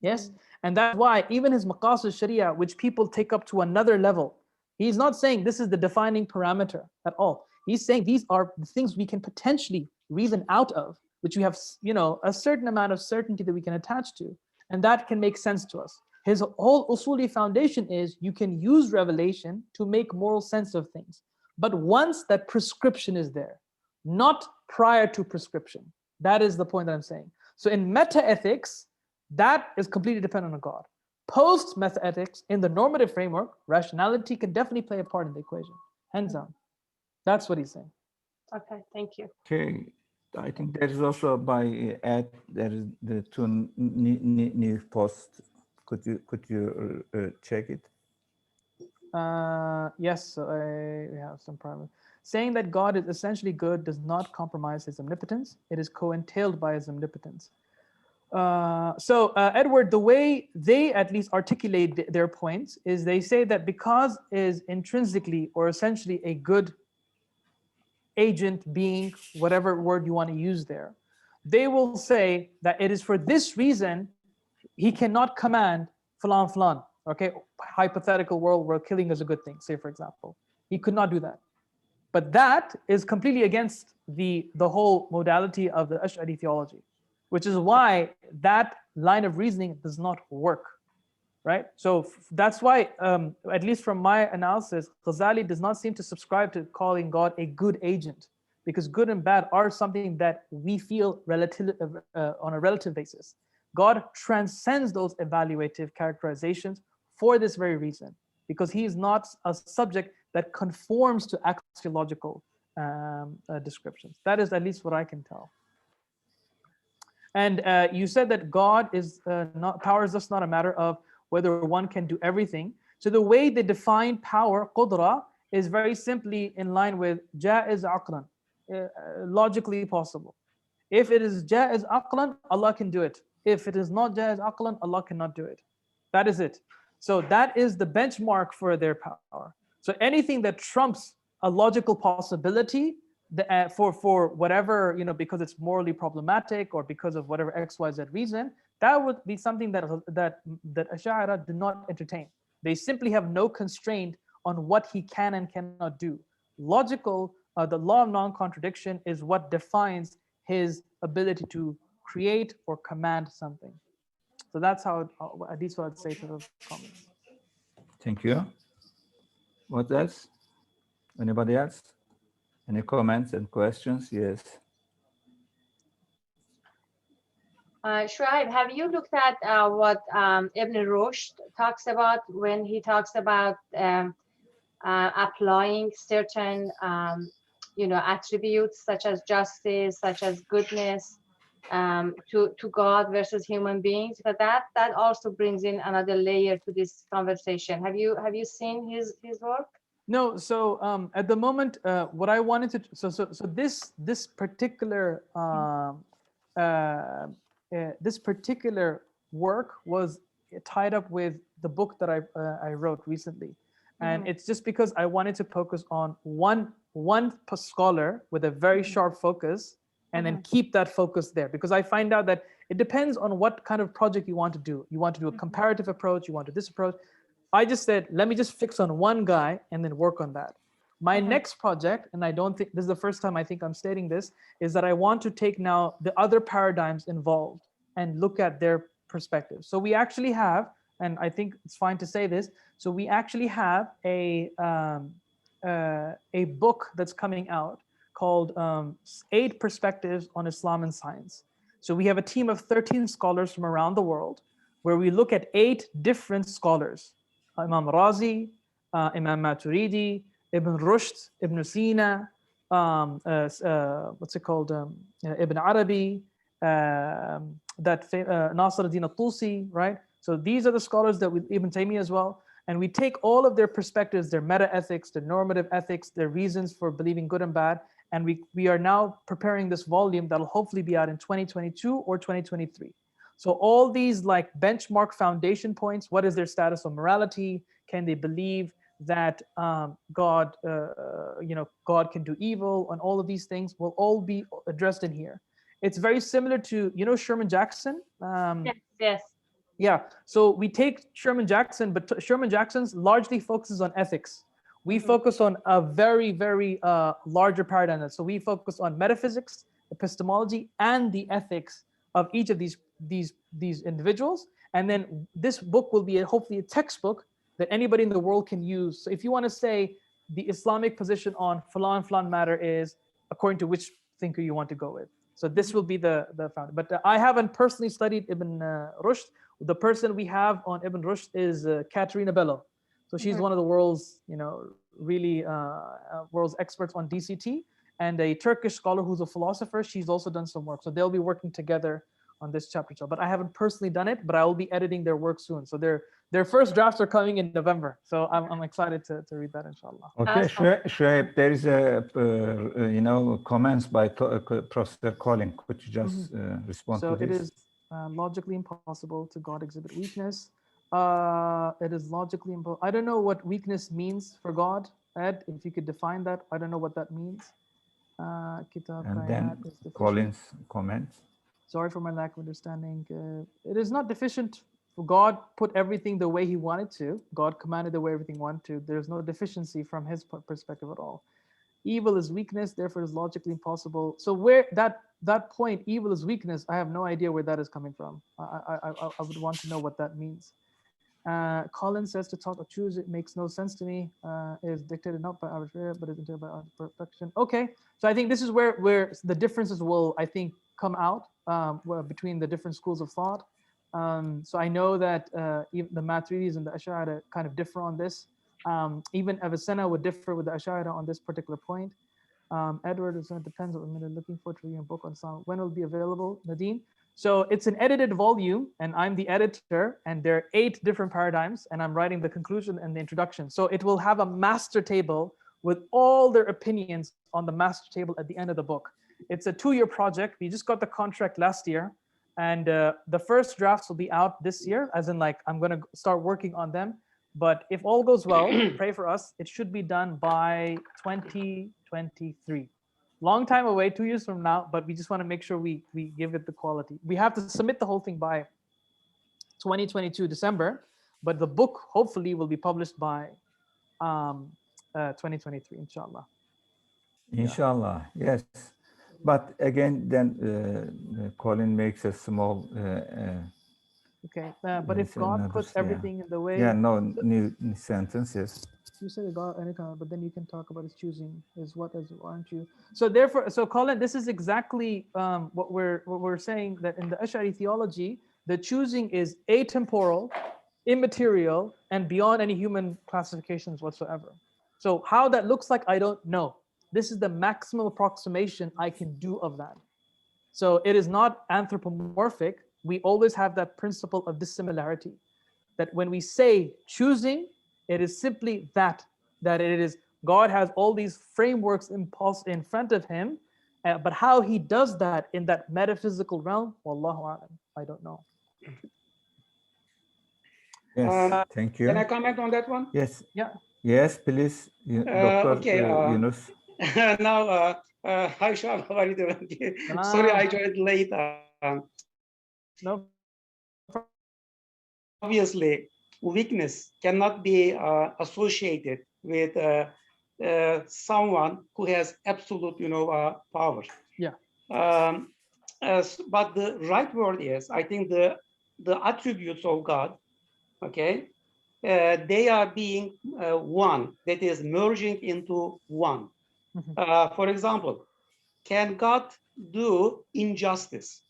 Speaker 2: Yes, and that's why even his maqasid sharia, which people take up to another level, he's not saying this is the defining parameter at all. He's saying these are the things we can potentially reason out of, which we have, a certain amount of certainty that we can attach to, and that can make sense to us. His whole usuli foundation is you can use revelation to make moral sense of things, but once that prescription is there, not prior to prescription. That is the point that I'm saying. So in meta-ethics, that is completely dependent on God. Post meta-ethics, in the normative framework, rationality can definitely play a part in the equation. Hands down. That's what he's saying.
Speaker 6: Okay, thank you.
Speaker 1: Okay, I think there is also by there is the two new posts. Could you check it?
Speaker 2: Yes, so we have some problem. Saying that God is essentially good does not compromise his omnipotence. It is co-entailed by his omnipotence. Edward, the way they at least articulate their points is they say that because is intrinsically or essentially a good agent, being, whatever word you want to use there, they will say that it is for this reason he cannot command flan flan. Okay, hypothetical world where killing is a good thing, say for example. He could not do that. But that is completely against the whole modality of the Ash'ari theology, which is why that line of reasoning does not work, right? So that's why, at least from my analysis, Ghazali does not seem to subscribe to calling God a good agent, because good and bad are something that we feel on a relative basis. God transcends those evaluative characterizations for this very reason, because he is not a subject that conforms to axiological descriptions. That is at least what I can tell. And you said that God is power is just not a matter of whether one can do everything. So the way they define power, qudra, is very simply in line with ja'iz aqlan, logically possible. If it is ja'iz aqlan, Allah can do it. If it is not ja'iz aqlan, Allah cannot do it. That is it. So that is the benchmark for their power. So anything that trumps a logical possibility for whatever, because it's morally problematic or because of whatever X, Y, Z reason, that would be something that Ash'ari do not entertain. They simply have no constraint on what he can and cannot do. Logical, the law of non-contradiction is what defines his ability to create or command something. So that's how, at least what I'd say to those comments.
Speaker 1: Thank you. What else? Anybody else? Any comments and questions? Yes.
Speaker 6: Shoaib, have you looked at what Ibn Rushd talks about when he talks about applying certain, attributes such as justice, such as goodness, to God versus human beings? But that also brings in another layer to this conversation. Have you seen his work?
Speaker 2: No. So at the moment, what I wanted to so this particular this particular work was tied up with the book that I wrote recently, and it's just because I wanted to focus on one scholar with a very sharp focus and then keep that focus there, because I find out that it depends on what kind of project you want to do. You want to do a comparative approach, you want to do this approach. I just said, let me just fix on one guy and then work on that. My next project, and I don't think this is the first time I think I'm stating this, is that I want to take now the other paradigms involved and look at their perspective. So we actually have, and I think it's fine to say this, so we actually have a book that's coming out called 8 Perspectives on Islam and Science. So we have a team of 13 scholars from around the world where we look at 8 different scholars. Imam Razi, Imam Maturidi, Ibn Rushd, Ibn Sina, what's it called? Ibn Arabi, Nasr ad-Din al-Tusi, right? So these are the scholars that we, Ibn Taymiyyah as well. And we take all of their perspectives, their meta ethics, their normative ethics, their reasons for believing good and bad. And we are now preparing this volume that'll hopefully be out in 2022 or 2023. So all these like benchmark foundation points, what is their status of morality? Can they believe that God can do evil, and all of these things will all be addressed in here. It's very similar to, Sherman Jackson.
Speaker 6: Yes.
Speaker 2: Yeah, so we take Sherman Jackson, but Sherman Jackson's largely focuses on ethics. We focus on a very, very larger paradigm. So we focus on metaphysics, epistemology, and the ethics of each of these individuals. And then this book will be hopefully a textbook that anybody in the world can use. So if you want to say the Islamic position on flan matter is according to which thinker you want to go with. So this will be the founder. But I haven't personally studied Ibn Rushd. The person we have on Ibn Rushd is Katerina Bello. So she's one of the world's, really world's experts on DCT, and a Turkish scholar who's a philosopher. She's also done some work. So they'll be working together on this chapter. But I haven't personally done it, but I will be editing their work soon. So their first drafts are coming in November. So I'm excited to read that, inshallah.
Speaker 1: Okay, Shoaib, there is a comments by Professor Colin. Could you just respond to this?
Speaker 2: So it is logically impossible to God exhibit weakness. It is logically impossible. I don't know what weakness means for God. Ed, if you could define that, I don't know what that means.
Speaker 1: And then Colin's comments.
Speaker 2: Sorry for my lack of understanding. It is not deficient. God put everything the way he wanted to. God commanded the way everything wanted to. There's no deficiency from his perspective at all. Evil is weakness, therefore it is logically impossible. So where that point, evil is weakness, I have no idea where that is coming from. I would want to know what that means. Colin says to talk or choose, it makes no sense to me. It is dictated not by arbitrary, but is dictated by perfection. Okay, so I think this is where the differences will, I think, come out between the different schools of thought. So I know that even the Maturidis and the Ash'ari kind of differ on this. Even Avicenna would differ with the Ash'ari on this particular point. Edward, it depends on what they're looking for to read a book on Islam. When it will be available, Nadine? So it's an edited volume, and I'm the editor, and there are 8 different paradigms, and I'm writing the conclusion and the introduction. So it will have a master table with all their opinions on the master table at the end of the book. It's a 2-year project. We just got the contract last year, and the first drafts will be out this year, as in like I'm going to start working on them. But if all goes well, pray for us, it should be done by 2023. Long time away, 2 years from now, but we just want to make sure we give it the quality. We have to submit the whole thing by 2022 December, but the book hopefully will be published by 2023, inshallah.
Speaker 1: Inshallah, yes. But again, then Colin makes a small.
Speaker 2: Okay, but if God puts everything in the way.
Speaker 1: Yeah, no new sentences.
Speaker 2: You said God, but then you can talk about his choosing is what is, aren't you? So therefore, so Colin, this is exactly what we're saying, that in the Ash'ari theology, the choosing is atemporal, immaterial, and beyond any human classifications whatsoever. So how that looks like, I don't know. This is the maximum approximation I can do of that. So it is not anthropomorphic. We always have that principle of dissimilarity, that when we say choosing, it is simply that it is God has all these frameworks in front of him, but how he does that in that metaphysical realm, wallahu a'lam, I don't know.
Speaker 1: Yes, thank you.
Speaker 7: Can I comment on that one?
Speaker 1: Yes.
Speaker 2: Yeah.
Speaker 1: Yes, please, Dr.
Speaker 7: Okay.
Speaker 1: Yunus.
Speaker 7: Now, Hi, Sean. How are you doing? Sorry, I joined late.
Speaker 2: No.
Speaker 7: Obviously, weakness cannot be associated with someone who has absolute, power.
Speaker 2: Yeah.
Speaker 7: But the right word is, I think the attributes of God, okay, they are being one, that is merging into one. For example, can God do injustice?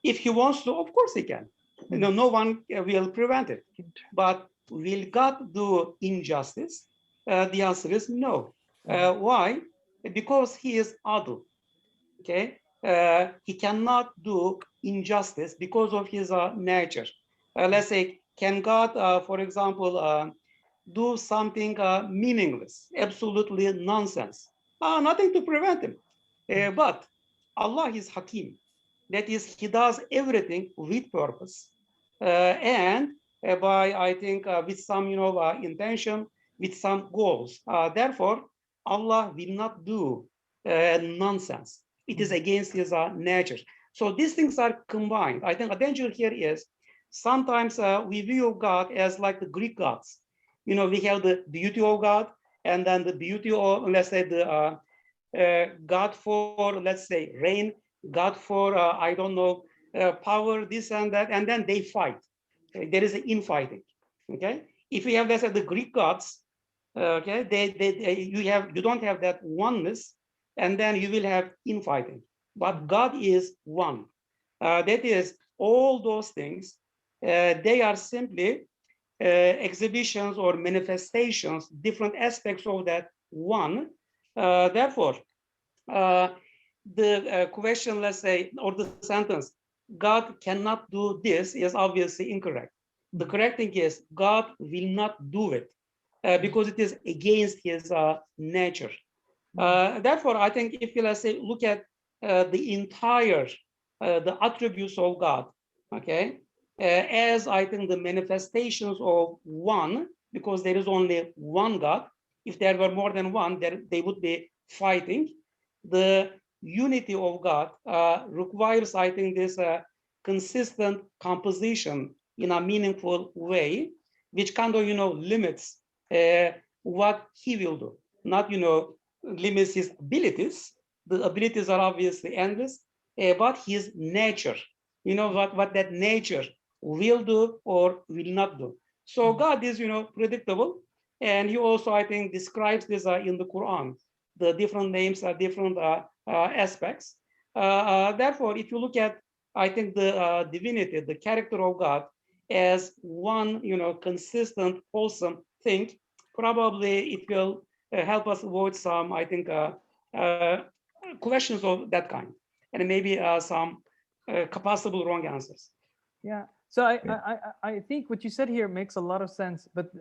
Speaker 7: If he wants to, of course he can. No one will prevent it. But will God do injustice? The answer is no. Why? Because he is adl. Okay, he cannot do injustice because of his nature. Let's say, can God, for example, do something meaningless, absolutely nonsense? Nothing to prevent him. But Allah is Hakim. That is, he does everything with purpose, and by, I think, with some, intention, with some goals. Therefore, Allah will not do nonsense. It is against his nature. So these things are combined. I think a danger here is sometimes we view God as like the Greek gods. We have the beauty of God, and then the beauty of, let's say, the God for, let's say, rain, God for, I don't know, power, this and that, and then they fight. There is an infighting. Okay, if you have, let's say, the Greek gods, okay, you don't have that oneness, and then you will have infighting. But God is one. That is, all those things, they are simply exhibitions or manifestations, different aspects of that one. Therefore, the question, let's say, or the sentence, God cannot do this, is obviously incorrect. The correct thing is God will not do it because it is against his nature. Therefore, I think if you, let's say, look at the entire, the attributes of God, okay, as I think the manifestations of one, because there is only one God. If there were more than one, they would be fighting. The unity of God requires, I think, this consistent composition in a meaningful way, which kind of, limits what he will do, not, limits his abilities. The abilities are obviously endless, but his nature, what that nature will do or will not do. So God is, predictable, and he also, I think, describes this in the Quran. The different names are different aspects. Therefore, if you look at, I think, the divinity, the character of God as one, consistent, wholesome thing, probably it will help us avoid some, I think, questions of that kind, and maybe some possible wrong answers.
Speaker 2: Yeah. So I think what you said here makes a lot of sense, but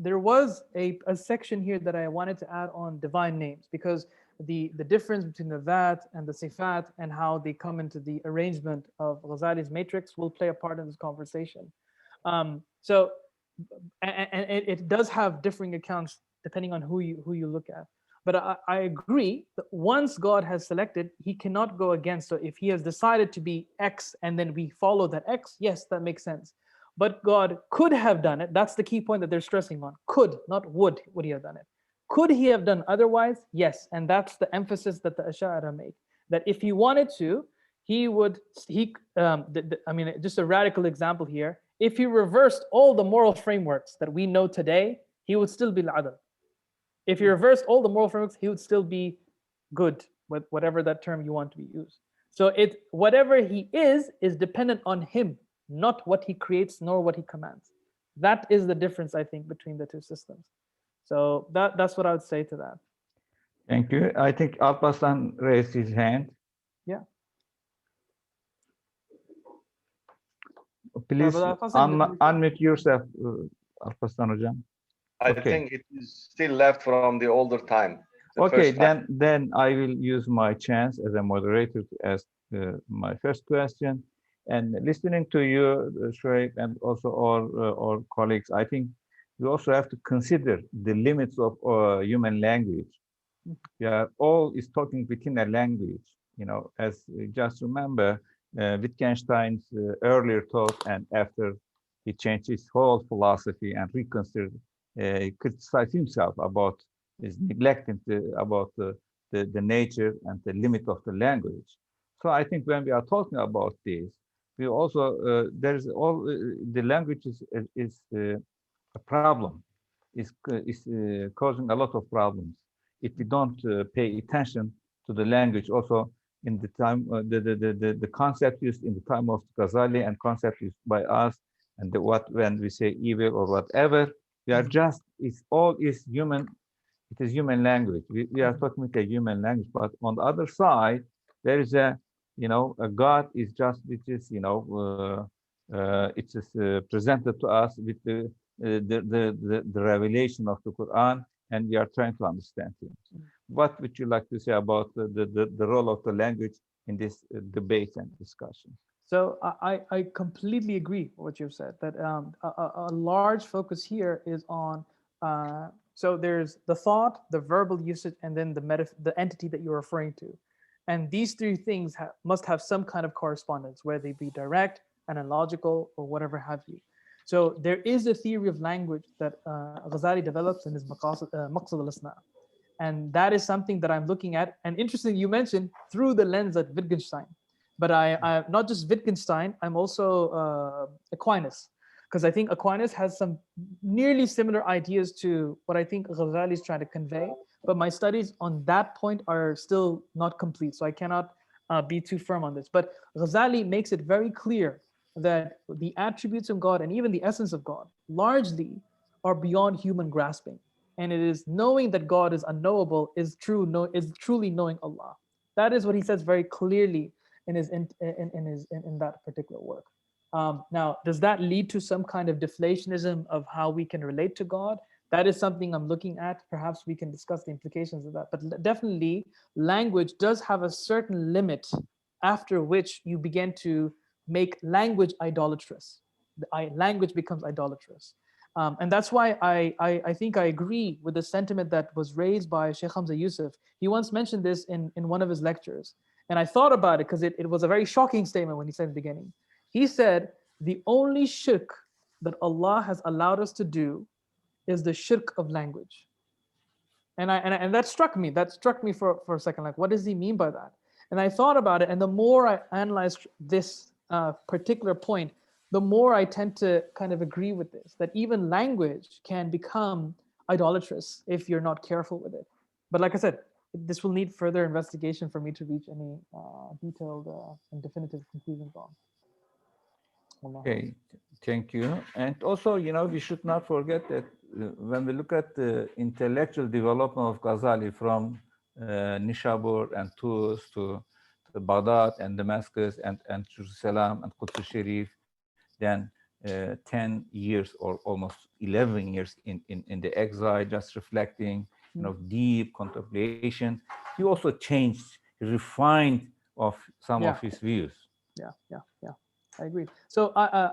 Speaker 2: there was a section here that I wanted to add on divine names, because the difference between the that and the sifat and how they come into the arrangement of Ghazali's matrix will play a part in this conversation. So it does have differing accounts depending on who you look at. But I agree that once God has selected, he cannot go against. So if he has decided to be X and then we follow that X, yes, that makes sense. But God could have done it. That's the key point that they're stressing on. Could, not would he have done it. Could he have done otherwise? Yes. And that's the emphasis that the Ash'ari make. That if he wanted to, he would, I mean, just a radical example here. If he reversed all the moral frameworks that we know today, he would still be al-adl. If you reversed all the moral frameworks, he would still be good, with whatever that term you want to be used. So whatever he is dependent on him, not what he creates nor what he commands. That is the difference, I think, between the two systems. So that's what I would say to that.
Speaker 1: Thank you. I think Alparslan raised his hand.
Speaker 2: Yeah.
Speaker 1: Please unmute yourself, Alparslan Hocam.
Speaker 5: I think it is still left from the older time.
Speaker 1: Okay, then I will use my chance as a moderator to ask my first question. And listening to you, Shoaib, and also all colleagues, I think we also have to consider the limits of human language. We are all is talking within a language. As just remember Wittgenstein's earlier thought, and after he changed his whole philosophy and reconsidered, criticized himself about his neglecting about the nature and the limit of the language. So I think when we are talking about this, we also there's all the language is a problem, is causing a lot of problems if we don't pay attention to the language. Also, in the time the concept used in the time of Ghazali and concept used by us, and when we say evil or whatever, we are just it's all is human. It is human language. We are talking with a human language, but on the other side, there is a God is just it is it is presented to us with the revelation of the Quran, and we are trying to understand things. What would you like to say about the role of the language in this debate and discussion?
Speaker 2: So I completely agree with what you've said, that a large focus here is on, so there's the thought, the verbal usage, and then the entity that you're referring to. And these three things must have some kind of correspondence, whether they be direct, analogical, or whatever have you. So there is a theory of language that Ghazali develops in his Maqasid al-Isna. And that is something that I'm looking at. And interesting, you mentioned through the lens of Wittgenstein. But I not just Wittgenstein, I'm also Aquinas, because I think Aquinas has some nearly similar ideas to what I think Ghazali is trying to convey. But my studies on that point are still not complete, so I cannot be too firm on this. But Ghazali makes it very clear that the attributes of God and even the essence of God largely are beyond human grasping. And it is knowing that God is unknowable is truly knowing Allah. That is what he says very clearly in that particular work. Now, does that lead to some kind of deflationism of how we can relate to God? That is something I'm looking at. Perhaps we can discuss the implications of that. But definitely, language does have a certain limit after which you begin to make language idolatrous. Language becomes idolatrous. And that's why I think I agree with the sentiment that was raised by Sheikh Hamza Yusuf. He once mentioned this in one of his lectures. And I thought about it because it was a very shocking statement when he said in the beginning. He said, the only shirk that Allah has allowed us to do is the shirk of language. And that struck me. That struck me for a second. Like, what does he mean by that? And I thought about it. And the more I analyzed this particular point, the more I tend to kind of agree with this, that even language can become idolatrous if you're not careful with it. But like I said, this will need further investigation for me to reach any detailed and definitive conclusions on.
Speaker 1: Okay, thank you. And also, we should not forget that when we look at the intellectual development of Ghazali from Nishabur and Tus to Baghdad and Damascus and Jerusalem and Quds Sharif, then 10 years or almost 11 years in the exile, just reflecting, deep contemplation. He also changed, refined of some of his views.
Speaker 2: Yeah. I agree. So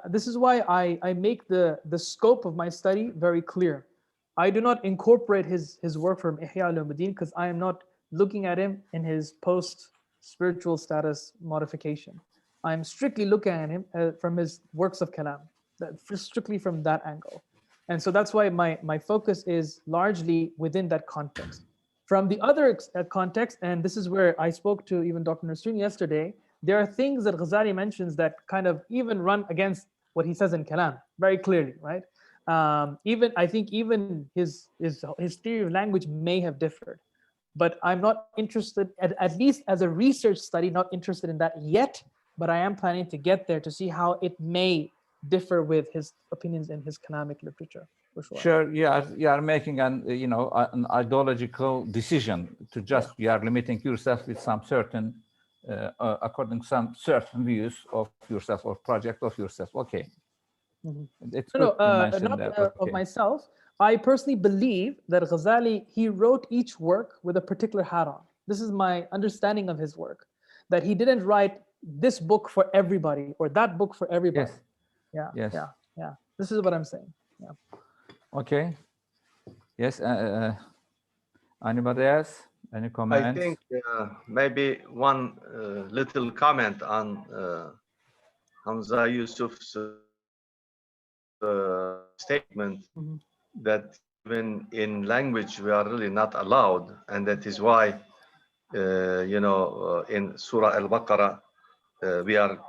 Speaker 2: this is why I make the scope of my study very clear. I do not incorporate his work from Ihya al-Ulumuddin because I am not looking at him in his post-spiritual status modification. I'm strictly looking at him from his works of Kalam, strictly from that angle. And so that's why my focus is largely within that context. From the other context, and this is where I spoke to even Dr. Nasreen yesterday, there are things that Ghazali mentions that kind of even run against what he says in Kalam very clearly, right? I think even his theory of language may have differed, but I'm not interested, at least as a research study, not interested in that yet, but I am planning to get there to see how it may differ with his opinions in his Kalamic literature, for sure.
Speaker 1: Sure, you are making an ideological decision to just, you are limiting yourself with some certain according to some certain views of yourself or project of yourself. Okay. It's good to mention
Speaker 2: not
Speaker 1: that.
Speaker 2: Of myself. I personally believe that Ghazali, he wrote each work with a particular hat on. This is my understanding of his work, that he didn't write this book for everybody or that book for everybody.
Speaker 1: Yes.
Speaker 2: Yeah. This is what I'm saying. Yeah.
Speaker 1: Okay. Yes. Anybody else? Any comments?
Speaker 5: I think maybe one little comment on Hamza Yusuf's statement
Speaker 2: Mhm.
Speaker 5: that even in language we are really not allowed, and that is why in Surah Al-Baqarah we are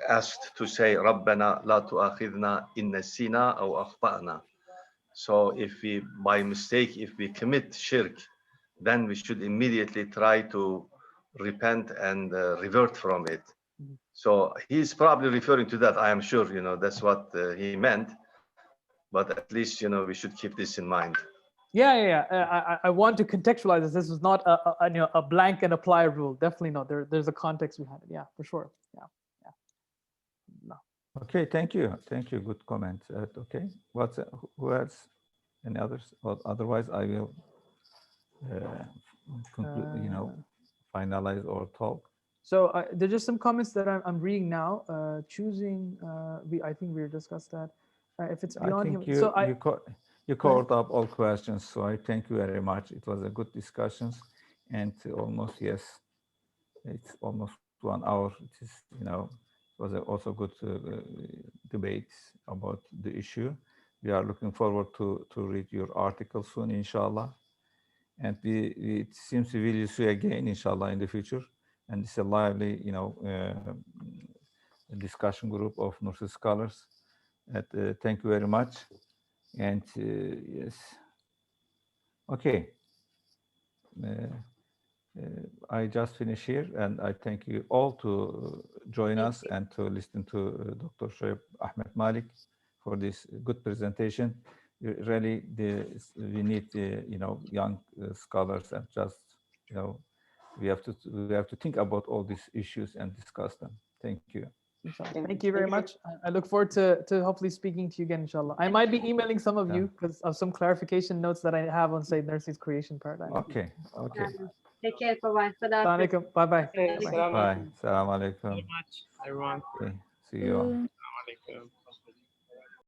Speaker 5: asked to say رَبَّنَا لَا تُؤَاخِذْنَا إِن نَسِينَا أَوْ أَخْطَأْنَا. So if we, by mistake, if we commit shirk, then we should immediately try to repent and revert from it.
Speaker 2: Mhm.
Speaker 5: So he's probably referring to that. I am sure, that's what he meant. But at least, we should keep this in mind.
Speaker 2: Yeah. I want to contextualize this. This is not a blank and apply rule. Definitely not. There's a context behind it. Yeah, for sure. Yeah. No.
Speaker 1: Okay, thank you. Good comment. Okay, who else? Any others? Well, otherwise, I will conclude. Finalize or talk.
Speaker 2: So there's just some comments that I'm reading now. Choosing, I think we discussed that. If it's beyond
Speaker 1: I think
Speaker 2: him, so
Speaker 1: you covered up all questions. So I thank you very much. It was a good discussions, and almost it's almost 1 hour. It is it was also good debates about the issue. We are looking forward to read your article soon, inshallah. And it seems we will see again, inshallah, in the future. And it's a lively, discussion group of Norse scholars. Thank you very much. And yes, okay. I just finish here, and I thank you all to join us and to listen to Dr. Shoaib Ahmed Malek for this good presentation. Really, we need young scholars, and just we have to think about all these issues and discuss them. Thank you.
Speaker 2: Thank you very much. I look forward to hopefully speaking to you again, inshallah. I might be emailing some of you because of some clarification notes that I have on Sayyid Nursi's creation paradigm.
Speaker 1: Okay.
Speaker 6: Take care. Bye-bye.
Speaker 2: Bye-bye. Bye.
Speaker 7: Assalamu
Speaker 1: Bye.
Speaker 7: alaikum.
Speaker 1: Assalamu alaikum.
Speaker 8: Much, everyone.
Speaker 1: Okay. See you all.
Speaker 8: Assalamu alaikum.